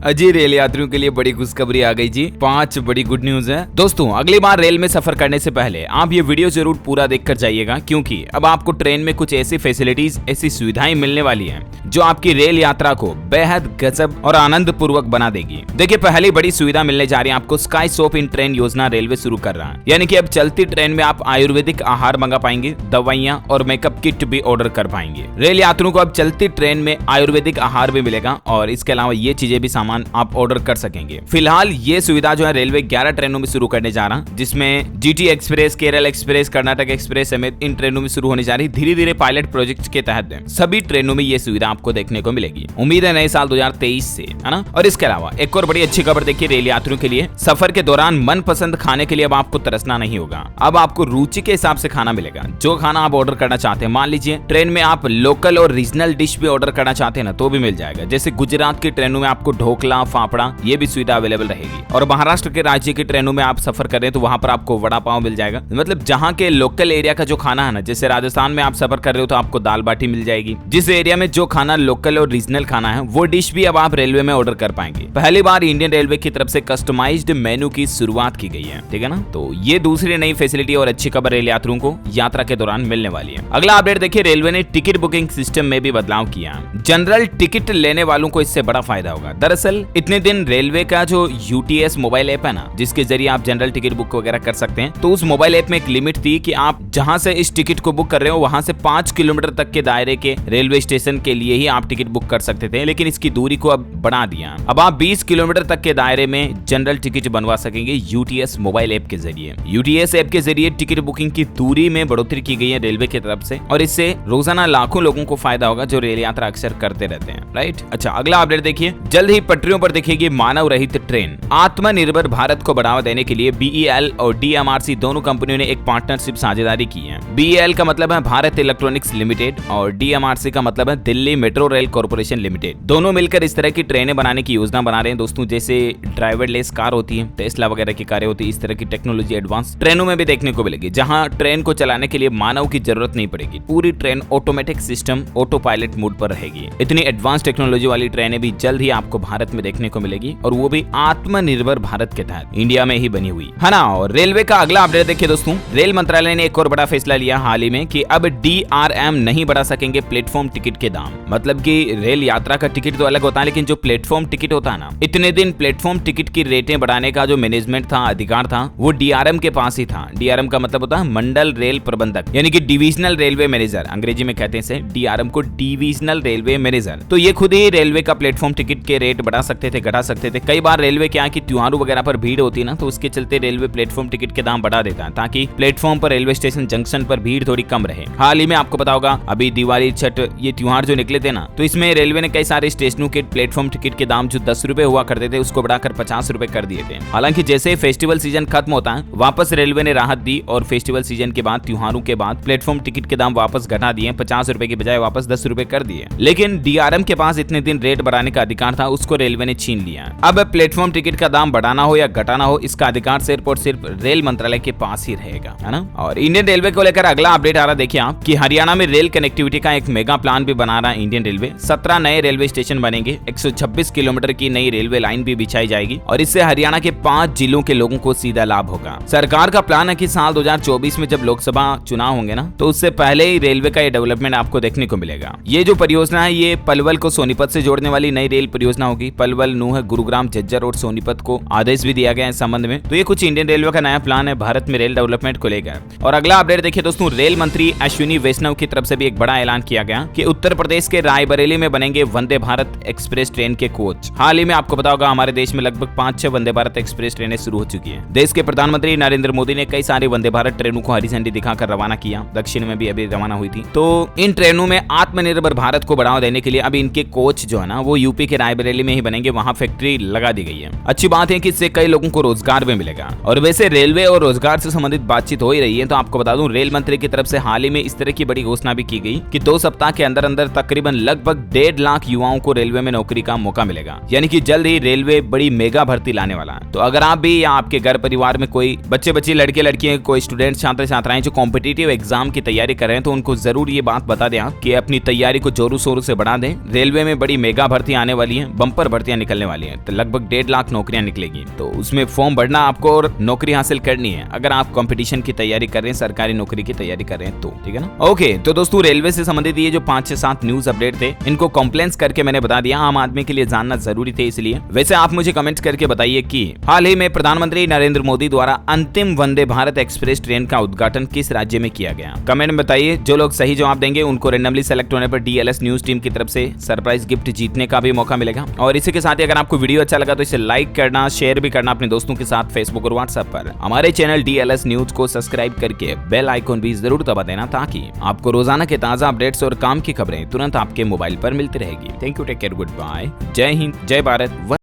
अजी रेल यात्रियों के लिए बड़ी खुशखबरी आ गई जी। 5 बड़ी गुड न्यूज है दोस्तों। अगली बार रेल में सफर करने से पहले आप ये वीडियो जरूर पूरा देखकर जाइएगा, क्योंकि अब आपको ट्रेन में कुछ ऐसी फैसिलिटीज, ऐसी सुविधाएं मिलने वाली हैं जो आपकी रेल यात्रा को बेहद गजब और आनंद पूर्वक बना देगी। देखिए, पहली बड़ी सुविधा मिलने जा रही है आपको। स्काई शॉप इन ट्रेन योजना रेलवे शुरू कर रहा है, यानी कि अब चलती ट्रेन में आप आयुर्वेदिक आहार मंगा पाएंगे, दवाइयां और मेकअप किट भी ऑर्डर कर पाएंगे। रेल यात्रियों को अब चलती ट्रेन में आयुर्वेदिक आहार भी मिलेगा और इसके अलावा ये चीजें भी सामान आप ऑर्डर कर सकेंगे। फिलहाल ये सुविधा जो है रेलवे 11 ट्रेनों में शुरू करने जा रहा, जिसमें GT express, Kerala express, Karnataka express समेत इन ट्रेनों में शुरू होने जा रही। धीरे धीरे पायलट प्रोजेक्ट के तहत सभी ट्रेनों में ये सुविधा आपको देखने को मिलेगी। उम्मीद है नए साल 2023 से, है ना। और इसके अलावा एक और बड़ी अच्छी खबर देखिए रेल यात्रियों के लिए। सफर के दौरान मनपसंद खाने के लिए अब आपको तरसना नहीं होगा। अब आपको रुचि के हिसाब से खाना मिलेगा। जो खाना आप ऑर्डर करना चाहते हैं, मान लीजिए ट्रेन में आप लोकल और रीजनल डिश भी ऑर्डर करना चाहते हैं ना, तो भी मिल जाएगा। जैसे गुजरात की ट्रेनों में आपको ढोकला, फाफड़ा, ये भी सुविधा अवेलेबल रहेगी। और महाराष्ट्र के राज्य की ट्रेनों में आप सफर कर रहे हैं तो वहां पर आपको वड़ा पाव मिल जाएगा। मतलब जहां के लोकल एरिया का जो खाना है ना, जैसे राजस्थान में आप सफर कर रहे हो तो आपको दाल बाटी मिल जाएगी। जिस एरिया में जो खाना लोकल और रीजनल खाना है, वो डिश भी अब आप रेलवे में ऑर्डर कर पाएंगे। पहली बार इंडियन रेलवे की तरफ से कस्टमाइज्ड मेन्यू की शुरुआत की गई है, ठीक है ना। तो ये दूसरी नई फैसिलिटी और अच्छी खबर रेल यात्रियों को यात्रा के दौरान मिलने वाली है। अगला अपडेट देखिए, रेलवे ने टिकट बुकिंग सिस्टम में भी बदलाव किया। जनरल टिकट लेने वालों को इससे बड़ा फायदा होगा। दरअसल इतने दिन रेलवे का जो यूटीएस मोबाइल ऐप है ना, जिसके जरिए आप जनरल टिकट बुक वगैरह कर सकते हैं, तो उस मोबाइल ऐप में एक लिमिट थी कि आप जहां से इस टिकट को बुक कर रहे हो वहां से 5 किलोमीटर तक के दायरे के रेलवे स्टेशन के लिए ही आप टिकट बुक कर सकते थे। लेकिन इसकी दूरी को अब बढ़ा दिया। अब आप 20 किलोमीटर तक के दायरे में जनरल टिकट बनवा सकेंगे यूटीएस मोबाइल ऐप के जरिए। यूटीएस ऐप के जरिए टिकट बुकिंग की दूरी में बढ़ोतरी की गई है रेलवे की तरफ से, और इससे रोजाना लाखों लोगों को फायदा होगा जो रेल यात्रा अक्सर करते रहते हैं, राइट। अच्छा, अगला अपडेट देखिए, जल्द ही पटरियों पर दिखेगी मानव रहित ट्रेन। आत्मनिर्भर भारत को बढ़ावा देने के लिए बीईएल और डीएमआरसी दोनों कंपनियों ने एक पार्टनरशिप साझेदारी की है। बीईएल का मतलब है भारत इलेक्ट्रॉनिक्स लिमिटेड और डीएमआरसी का मतलब है Delhi metro rail corporation limited. दोनों मिलकर इस तरह की ट्रेनें बनाने की योजना बना रहे हैं दोस्तों। जैसे ड्राइवरलेस कार होती है, टेस्ला वगैरह की कारें होती है, इस तरह की टेक्नोलॉजी एडवांस ट्रेनों में भी देखने को मिलेगी, जहां ट्रेन को चलाने के लिए मानव की जरूरत नहीं पड़ेगी। पूरी train automatic system, auto pilot mode पर रहेगी। इतनी एडवांस टेक्नोलॉजी वाली ट्रेनें भी जल्द ही आपको भारत में देखने को मिलेगी, और वो भी आत्मनिर्भर भारत के तहत इंडिया में ही बनी हुई, है ना। और रेलवे का अगला अपडेट देखिए दोस्तों, रेल मंत्रालय ने एक और बड़ा फैसला लिया हाल ही में कि अब डीआरएम नहीं बढ़ा सकेंगे प्लेटफॉर्म टिकट के दाम। मतलब कि रेल यात्रा का टिकट तो अलग होता है, लेकिन जो प्लेटफॉर्म टिकट होता है ना, इतने दिन प्लेटफॉर्म टिकट की रेटें बढ़ाने का जो मैनेजमेंट था, अधिकार था, वो डीआरएम के पास ही था। डीआरएम का मतलब होता है मंडल रेल प्रबंधक, यानी कि डिविजनल रेलवे मैनेजर, अंग्रेजी में कहते हैं डीआरएम को डिविजनल रेलवे मैनेजर। तो ये खुद ही रेलवे का प्लेटफॉर्म टिकट के रेट बढ़ा सकते थे, घटा सकते थे। कई बार रेलवे क्या है कि त्योहारों वगैरह पर भीड़ होती है ना, तो उसके चलते रेलवे प्लेटफॉर्म टिकट के दाम बढ़ा देता है, ताकि प्लेटफॉर्म पर, रेलवे स्टेशन जंक्शन पर भीड़ थोड़ी कम रहे। हाल ही में आपको पता होगा, अभी दिवाली, छठ, ये त्योहार जो निकले थे ना, तो इसमें रेलवे ने कई सारे स्टेशनों के प्लेटफॉर्म टिकट के दाम जो 10 रुपए हुआ करते थे, उसको बढ़ाकर 50 रुपए कर दिए थे। हालांकि जैसे फेस्टिवल सीजन खत्म होता है, वापस रेलवे ने राहत दी और फेस्टिवल सीजन के बाद, त्योहारों के बाद प्लेटफॉर्म टिकट के दाम वापस घटा दिए, 50 रुपए की बजाय वापस 10 रुपए कर दिए। लेकिन डीआरएम के पास इतने दिन रेट बढ़ाने का अधिकार था, उसको रेलवे ने छीन लिया। अब प्लेटफॉर्म टिकट का दाम बढ़ाना हो या घटाना हो, इसका अधिकार सिर्फ और सिर्फ रेल मंत्रालय के पास ही रहेगा, है ना। और इंडियन रेलवे को लेकर अगला अपडेट आ रहा देखिए आप, कि हरियाणा में रेल कनेक्टिविटी का एक मेगा प्लान भी बना रहा है इंडियन रेलवे। 17 नए रेलवे स्टेशन बनेंगे, 126 किलोमीटर की नई रेलवे लाइन भी बिछाई जाएगी, और इससे हरियाणा के 5 जिलों के लोगों को सीधा लाभ होगा। सरकार का प्लान है कि साल 2024 में जब लोकसभा चुनाव होंगे ना, तो उससे पहले ही रेलवे का ये डेवलपमेंट आपको देखने को मिलेगा। ये जो परियोजना है, ये पलवल को सोनीपत से जोड़ने वाली नई रेल परियोजना होगी। पलवल, नूंह, गुरुग्राम, झज्जर और सोनीपत को आदेश भी दिया गया है इस संबंध में। तो ये कुछ इंडियन रेलवे का नया प्लान है भारत में रेल डेवलपमेंट को लेकर। और अगला अपडेट देखिए दोस्तों, रेल मंत्री अश्विनी वैष्णव की तरफ से भी एक बड़ा ऐलान किया गया कि उत्तर प्रदेश के रायबरेली में बनेंगे वंदे भारत एक्सप्रेस ट्रेन के कोच। हाल ही में आपको पता होगा, हमारे देश में लगभग 5-6 वंदे भारत एक्सप्रेस ट्रेनें शुरू हो चुकी हैं। देश के प्रधानमंत्री नरेंद्र मोदी ने कई सारी वंदे भारत ट्रेनों को हरी झंडी दिखाकर रवाना किया। दक्षिण में भी अभी रवाना हुई थी। तो इन ट्रेनों में आत्मनिर्भर भारत को बढ़ावा देने के लिए अब इनके कोच जो है ना, वो यूपी के रायबरेली में ही बनेंगे। वहां फैक्ट्री लगा दी गई है। अच्छी बात है कि इससे कई लोगों को रोजगार भी मिलेगा। और वैसे रेलवे और रोजगार से संबंधित बातचीत हो ही रही है, तो आपको बता दूं, रेल मंत्री की तरफ से हाल ही में इस तरह की बड़ी घोषणा भी की गई कि 2 सप्ताह के अंदर अंदर तकरीबन लगभग 1.5 लाख युवाओं को रेलवे में नौकरी का मौका मिलेगा। यानी कि जल्द ही रेलवे बड़ी मेगा भर्ती लाने वाला है। तो अगर आप भी या आपके घर परिवार में कोई बच्चे, लड़के, लड़कियां, कोई स्टूडेंट, छात्र छात्राएं जो कॉम्पिटिटिव एग्जाम की तैयारी कर रहे हैं, तो उनको जरूर ये बात बता दें कि अपनी तैयारी को जोरों शोरों से बढ़ा दें। रेलवे में बड़ी मेगा भर्ती आने वाली है, बम्पर भर्तियां निकलने वाली हैं, तो लगभग 1.5 लाख नौकरियां निकलेगी। तो उसमें फॉर्म भरना आपको और नौकरी हासिल करनी है, अगर आप कंपटीशन की तैयारी कर रहे हैं, सरकारी नौकरी की तैयारी कर रहे हैं तो, ठीक है ना। ओके, तो दोस्तों रेलवे से संबंधित ये जो 5 से 7 न्यूज अपडेट थे, इनको कॉम्प्लेंस करके मैंने बता दिया, आम आदमी के लिए जानना जरूरी थे इसलिए। वैसे आप मुझे कमेंट्स करके बताइए कि हाल ही में प्रधानमंत्री नरेंद्र मोदी द्वारा अंतिम वंदे भारत एक्सप्रेस ट्रेन का उद्घाटन किस राज्य में किया गया। कमेंट में बताइए। जो लोग सही जवाब देंगे उनको रेंडमली सेलेक्ट होने पर DLS न्यूज टीम की तरफ से सरप्राइज गिफ्ट जीतने का भी मौका मिलेगा। और इसी के साथ ही अगर आपको वीडियो अच्छा लगा तो इसे लाइक करना, शेयर भी करना अपने दोस्तों के साथ फेसबुक और व्हाट्सएप पर। हमारे चैनल DLS न्यूज को सब्सक्राइब करके बेल आइकॉन भी जरूर दबा देना, ताकि आपको रोजाना के ताजा अपडेट्स और काम की खबरें तुरंत आपके मोबाइल पर मिलती रहेगी। Thank you, take care, goodbye, जय हिंद, जय भारत।